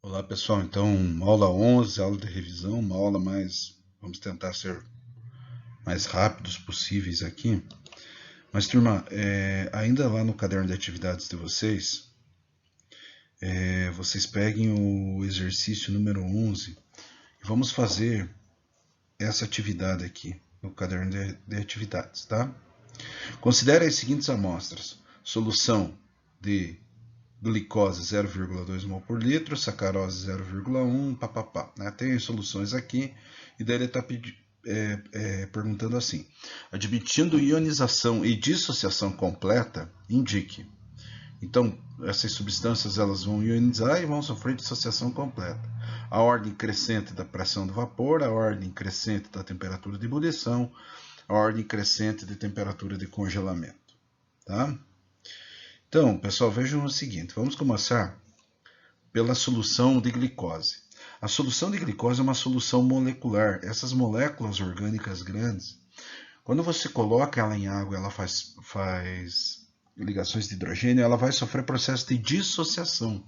Olá pessoal, então aula 11, aula de revisão, uma aula mais, vamos tentar ser mais rápidos possíveis aqui. Mas turma, ainda lá no caderno de atividades de vocês, vocês peguem o exercício número 11 e vamos fazer essa atividade aqui no caderno de atividades, tá? Considere as seguintes amostras: solução de glicose 0,2 mol por litro, sacarose 0,1, papapá. Né? Tem soluções aqui, e daí ele está perguntando assim: admitindo ionização e dissociação completa, indique. Então, essas substâncias elas vão ionizar e vão sofrer dissociação completa. A ordem crescente da pressão do vapor, a ordem crescente da temperatura de ebulição, a ordem crescente de temperatura de congelamento. Tá? Então, pessoal, vejam o seguinte, vamos começar pela solução de glicose. A solução de glicose é uma solução molecular. Essas moléculas orgânicas grandes, quando você coloca ela em água, ela faz ligações de hidrogênio, ela vai sofrer processo de dissociação.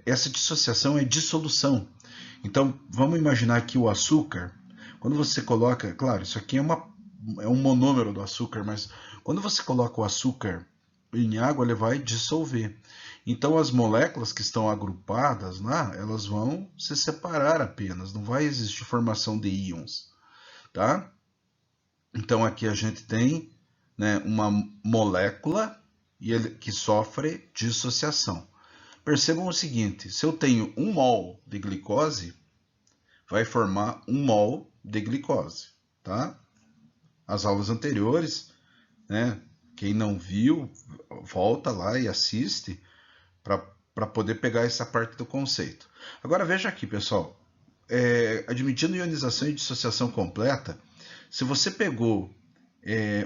Essa dissociação é dissolução. Então, vamos imaginar que o açúcar, quando você coloca, claro, isso aqui é um monômero do açúcar, mas quando você coloca o açúcar em água, ele vai dissolver. Então, as moléculas que estão agrupadas lá, elas vão se separar apenas, não vai existir formação de íons, tá? Então, aqui a gente tem, né, uma molécula que sofre dissociação. Percebam o seguinte, se eu tenho 1 mol de glicose, vai formar 1 mol de glicose, tá? As aulas anteriores, né, quem não viu, volta lá e assiste para poder pegar essa parte do conceito. Agora veja aqui, pessoal, admitindo ionização e dissociação completa, se você pegou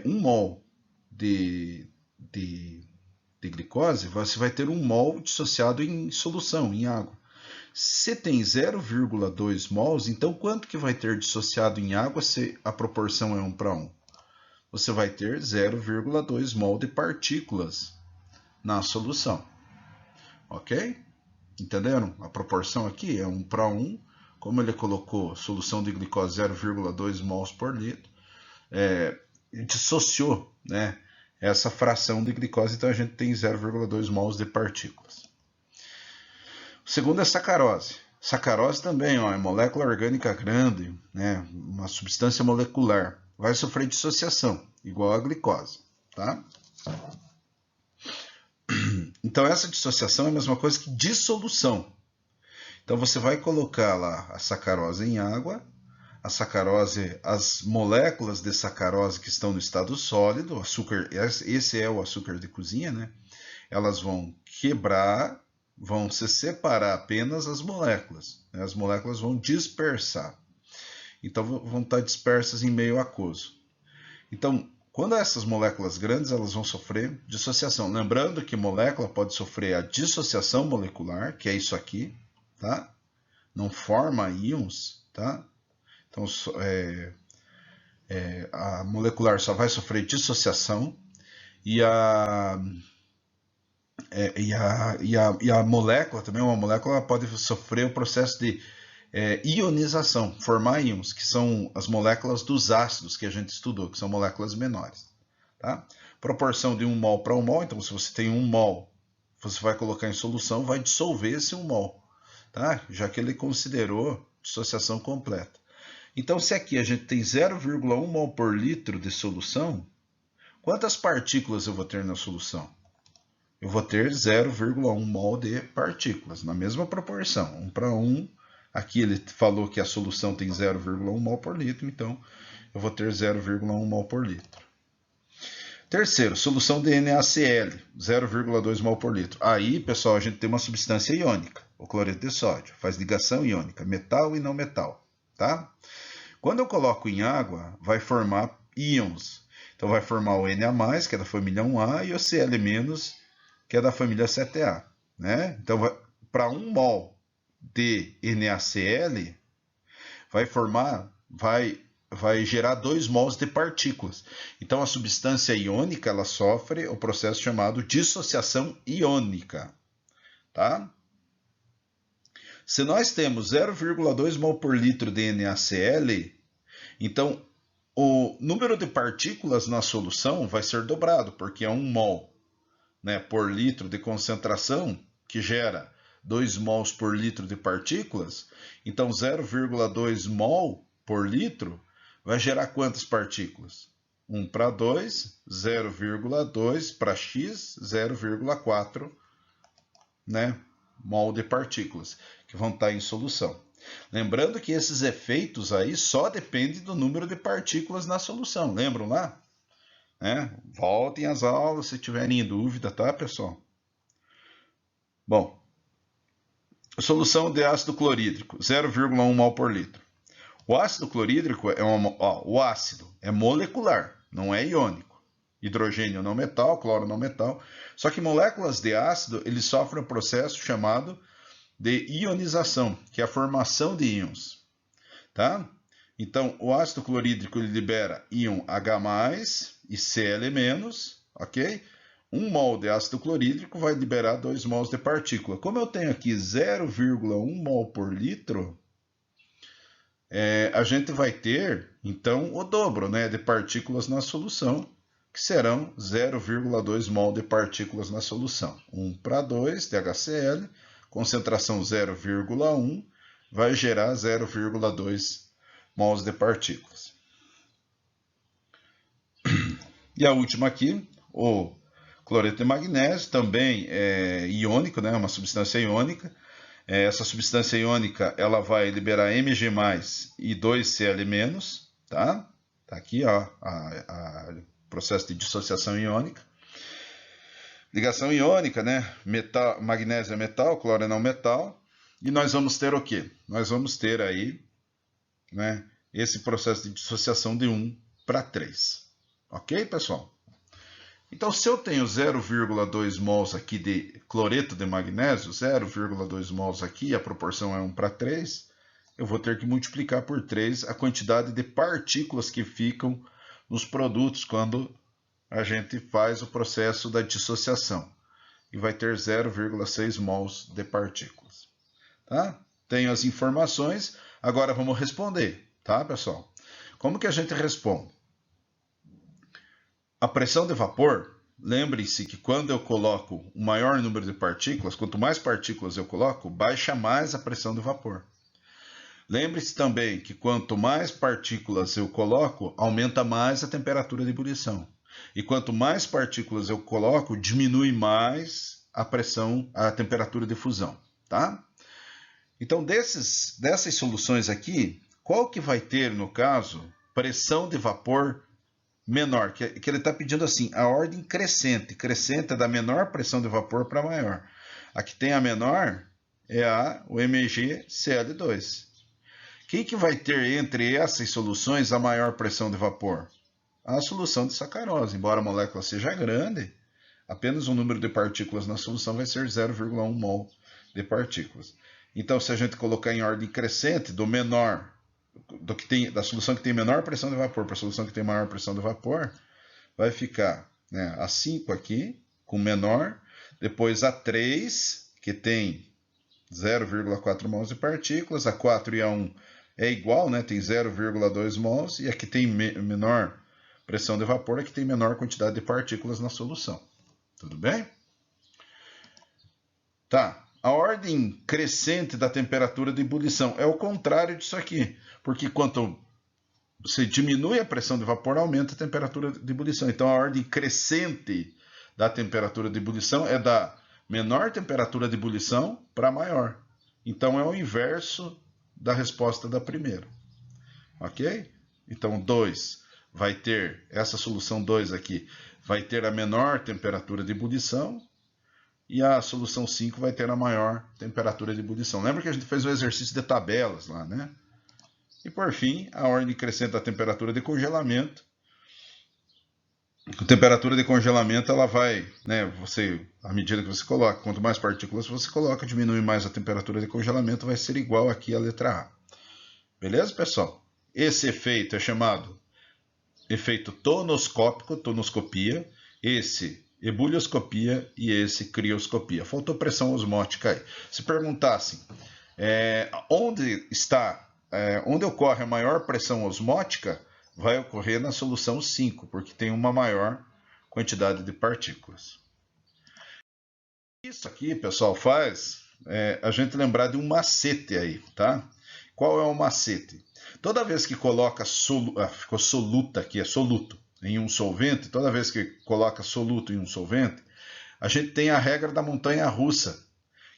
1 mol de glicose, você vai ter 1 mol dissociado em solução, em água. Se tem 0,2 mols, então quanto que vai ter dissociado em água se a proporção é 1 para 1? Você vai ter 0,2 mol de partículas na solução. Ok? Entenderam? A proporção aqui é 1 para 1. Como ele colocou solução de glicose 0,2 mols por litro, dissociou, né, essa fração de glicose, então a gente tem 0,2 mols de partículas. O segundo é sacarose. Sacarose também é molécula orgânica grande, né, uma substância molecular. Vai sofrer dissociação, igual a glicose. Tá? Então, essa dissociação é a mesma coisa que dissolução. Então, você vai colocar lá a sacarose em água, a sacarose, as moléculas de sacarose que estão no estado sólido, o açúcar, esse é o açúcar de cozinha, né? Elas vão quebrar, vão se separar apenas as moléculas, né? As moléculas vão dispersar. Então, vão estar dispersas em meio aquoso. Então, quando essas moléculas grandes, elas vão sofrer dissociação. Lembrando que molécula pode sofrer a dissociação molecular, que é isso aqui, tá? Não forma íons, tá? Então, a molecular só vai sofrer dissociação e a molécula também, uma molécula pode sofrer o processo de ionização, formar íons, que são as moléculas dos ácidos que a gente estudou, que são moléculas menores. Tá? Proporção de 1 mol para 1 mol, então se você tem 1 mol, você vai colocar em solução, vai dissolver esse 1 mol, tá? Já que ele considerou dissociação completa. Então, se aqui a gente tem 0,1 mol por litro de solução, quantas partículas eu vou ter na solução? Eu vou ter 0,1 mol de partículas, na mesma proporção, 1 para 1. Aqui ele falou que a solução tem 0,1 mol por litro, então eu vou ter 0,1 mol por litro. Terceiro, solução de NaCl, 0,2 mol por litro. Aí, pessoal, a gente tem uma substância iônica, o cloreto de sódio, faz ligação iônica, metal e não metal, tá? Quando eu coloco em água, vai formar íons. Então, vai formar o Na+, que é da família 1A, e o Cl-, que é da família 7A. Né? Então, para 1 mol de NaCl, vai gerar 2 mols de partículas. Então, a substância iônica ela sofre o processo chamado dissociação iônica. Tá? Se nós temos 0,2 mol por litro de NaCl, então o número de partículas na solução vai ser dobrado, porque é 1 mol, né, por litro de concentração, que gera 2 mols por litro de partículas. Então 0,2 mol por litro vai gerar quantas partículas? 1 para 2, 0,2 para x, 0,4, né, mol de partículas, que vão estar em solução. Lembrando que esses efeitos aí só dependem do número de partículas na solução. Lembram lá? Voltem às aulas se tiverem dúvida, tá, pessoal? Bom, solução de ácido clorídrico, 0,1 mol por litro. O ácido clorídrico o ácido é molecular, não é iônico. Hidrogênio não metal, cloro não metal. Só que moléculas de ácido, eles sofrem um processo chamado de ionização, que é a formação de íons. Tá? Então, o ácido clorídrico ele libera íon H+, e Cl-, ok? 1 mol de ácido clorídrico vai liberar 2 mols de partícula. Como eu tenho aqui 0,1 mol por litro, a gente vai ter, então, o dobro, né, de partículas na solução, que serão 0,2 mol de partículas na solução. 1 para 2 de HCl, concentração 0,1, vai gerar 0,2 mols de partículas. E a última aqui, o cloreto de magnésio, também é iônico, né, uma substância iônica. Essa substância iônica ela vai liberar Mg+ e 2Cl-, tá? Tá aqui, ó, o processo de dissociação iônica. Ligação iônica, né? Metal, magnésio é metal, cloro é não metal. E nós vamos ter o quê? Nós vamos ter aí, né, esse processo de dissociação de 1 para 3. Ok, pessoal? Então, se eu tenho 0,2 mols aqui de cloreto de magnésio, 0,2 mols aqui, a proporção é 1 para 3, eu vou ter que multiplicar por 3 a quantidade de partículas que ficam nos produtos quando a gente faz o processo da dissociação. E vai ter 0,6 mols de partículas. Tá? Tenho as informações, agora vamos responder, tá, pessoal? Como que a gente responde? A pressão de vapor, lembre-se que quando eu coloco o maior número de partículas, quanto mais partículas eu coloco, baixa mais a pressão de vapor. Lembre-se também que quanto mais partículas eu coloco, aumenta mais a temperatura de ebulição. E quanto mais partículas eu coloco, diminui mais a pressão, a temperatura de fusão, tá? Então, dessas soluções aqui, qual que vai ter, no caso, pressão de vapor menor, que ele está pedindo assim, a ordem crescente. Crescente é da menor pressão de vapor para maior. A que tem a menor é o MgCl2. Quem que vai ter entre essas soluções a maior pressão de vapor? A solução de sacarose. Embora a molécula seja grande, apenas o número de partículas na solução vai ser 0,1 mol de partículas. Então, se a gente colocar em ordem crescente, do menor da solução que tem menor pressão de vapor para a solução que tem maior pressão de vapor, vai ficar, né, a 5 aqui, com menor, depois a 3, que tem 0,4 mols de partículas, a 4 e a 1 é igual, né, tem 0,2 mols, e a que tem menor pressão de vapor é que tem menor quantidade de partículas na solução. Tudo bem? Tá. A ordem crescente da temperatura de ebulição é o contrário disso aqui, porque quanto você diminui a pressão de vapor, aumenta a temperatura de ebulição. Então, a ordem crescente da temperatura de ebulição é da menor temperatura de ebulição para maior. Então, é o inverso da resposta da primeira. Ok? Então, 2 vai ter, essa solução 2 aqui, vai ter a menor temperatura de ebulição, e a solução 5 vai ter a maior temperatura de ebulição. Lembra que a gente fez o exercício de tabelas lá, né? E por fim, a ordem crescente da temperatura de congelamento. A temperatura de congelamento, ela vai, né, à medida que você coloca, quanto mais partículas você coloca, diminui mais a temperatura de congelamento, vai ser igual aqui à letra A. Beleza, pessoal? Esse efeito é chamado efeito tonoscópico, tonoscopia. Esse ebulioscopia e esse crioscopia. Faltou pressão osmótica aí. Se perguntassem, Onde ocorre a maior pressão osmótica, vai ocorrer na solução 5, porque tem uma maior quantidade de partículas. Isso aqui, pessoal, faz a gente lembrar de um macete aí, tá? Qual é o macete? Toda vez que coloca ficou soluta aqui, é soluto, em um solvente, toda vez que coloca soluto em um solvente, a gente tem a regra da montanha-russa,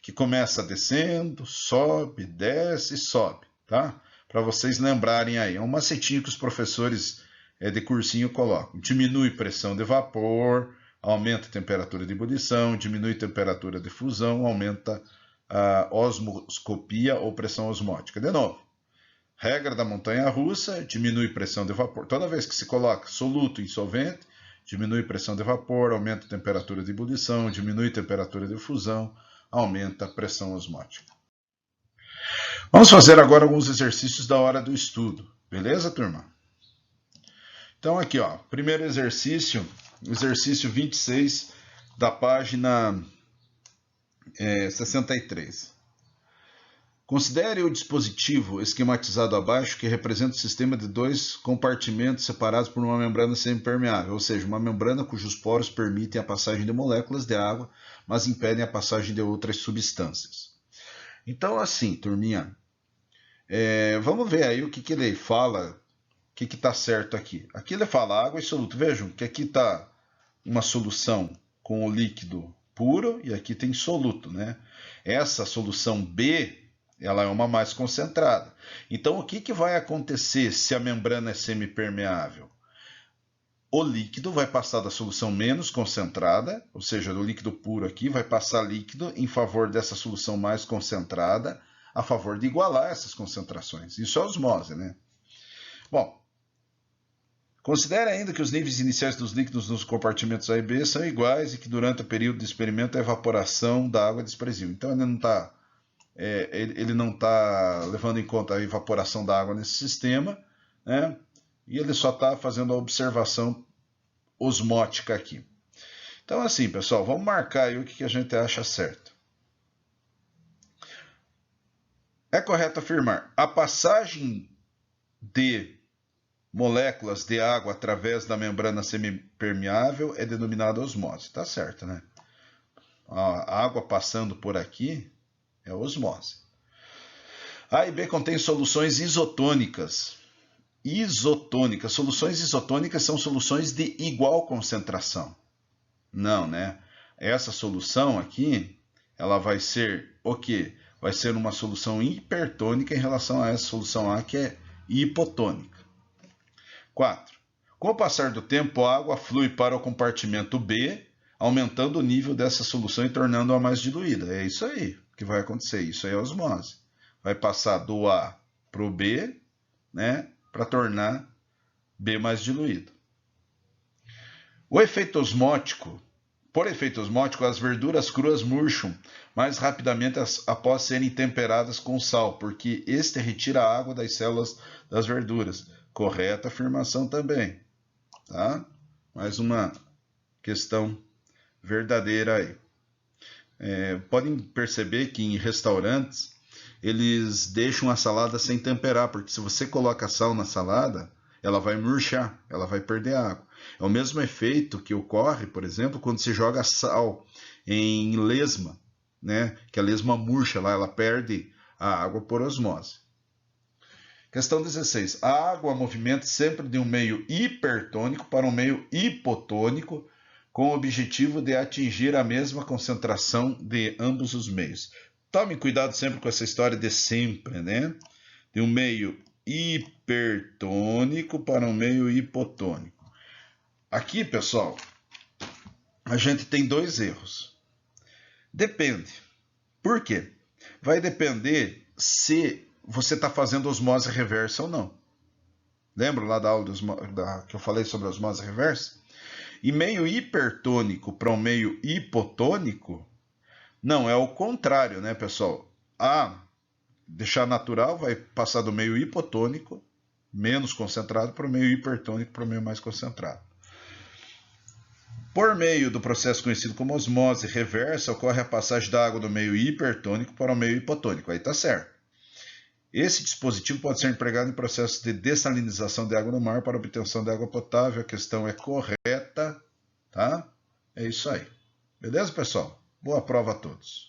que começa descendo, sobe, desce e sobe, tá? Para vocês lembrarem aí. É um macetinho que os professores de cursinho colocam. Diminui pressão de vapor, aumenta a temperatura de ebulição, diminui a temperatura de fusão, aumenta a osmoscopia ou pressão osmótica. De novo, regra da montanha-russa, diminui pressão de vapor. Toda vez que se coloca soluto em solvente, diminui pressão de vapor, aumenta a temperatura de ebulição, diminui a temperatura de fusão, aumenta a pressão osmótica. Vamos fazer agora alguns exercícios da hora do estudo. Beleza, turma? Então aqui, ó, primeiro exercício 26 da página 63. Considere o dispositivo esquematizado abaixo que representa o sistema de dois compartimentos separados por uma membrana semipermeável, ou seja, uma membrana cujos poros permitem a passagem de moléculas de água, mas impedem a passagem de outras substâncias. Então, assim, turminha, vamos ver aí o que ele fala, o que está certo aqui. Aqui ele fala água e soluto. Vejam que aqui está uma solução com o líquido puro e aqui tem soluto, né? Essa solução B, ela é uma mais concentrada. Então, o que vai acontecer se a membrana é semipermeável? O líquido vai passar da solução menos concentrada, ou seja, do líquido puro aqui, vai passar líquido em favor dessa solução mais concentrada, a favor de igualar essas concentrações. Isso é osmose, né? Bom, considere ainda que os níveis iniciais dos líquidos nos compartimentos A e B são iguais e que durante o período de experimento a evaporação da água é desprezível. Então, ele não está levando em conta a evaporação da água nesse sistema, né? E ele só está fazendo a observação osmótica aqui. Então, assim, pessoal, vamos marcar aí o que a gente acha certo. É correto afirmar: a passagem de moléculas de água através da membrana semipermeável é denominada osmose. Tá certo, né? A água passando por aqui é osmose. A e B contém soluções isotônicas. Soluções isotônicas são soluções de igual concentração. Não, né? Essa solução aqui, ela vai ser o quê? Vai ser uma solução hipertônica em relação a essa solução A, que é hipotônica. 4. Com o passar do tempo, a água flui para o compartimento B, aumentando o nível dessa solução e tornando-a mais diluída. É isso aí que vai acontecer. Isso aí é osmose. Vai passar do A para o B, né? Para tornar B mais diluído. Por efeito osmótico, as verduras cruas murcham mais rapidamente após serem temperadas com sal, porque este retira a água das células das verduras. Correta afirmação também. Tá? Mais uma questão verdadeira aí. Podem perceber que em restaurantes eles deixam a salada sem temperar, porque se você coloca sal na salada, ela vai murchar, ela vai perder água. É o mesmo efeito que ocorre, por exemplo, quando se joga sal em lesma, né? Que a lesma murcha lá, ela perde a água por osmose. Questão 16. A água movimenta sempre de um meio hipertônico para um meio hipotônico, com o objetivo de atingir a mesma concentração de ambos os meios. Tome cuidado sempre com essa história de sempre, né? De um meio hipertônico para um meio hipotônico. Aqui, pessoal, a gente tem dois erros. Depende. Por quê? Vai depender se você está fazendo osmose reversa ou não. Lembra lá da aula que eu falei sobre a osmose reversa? E meio hipertônico para um meio hipotônico, não, é o contrário, né, pessoal? Deixar natural vai passar do meio hipotônico, menos concentrado, para o meio hipertônico, para o meio mais concentrado. Por meio do processo conhecido como osmose reversa, ocorre a passagem da água do meio hipertônico para o meio hipotônico. Aí está certo. Esse dispositivo pode ser empregado em processos de dessalinização de água no mar para obtenção de água potável. A questão é correta, tá? É isso aí. Beleza, pessoal? Boa prova a todos.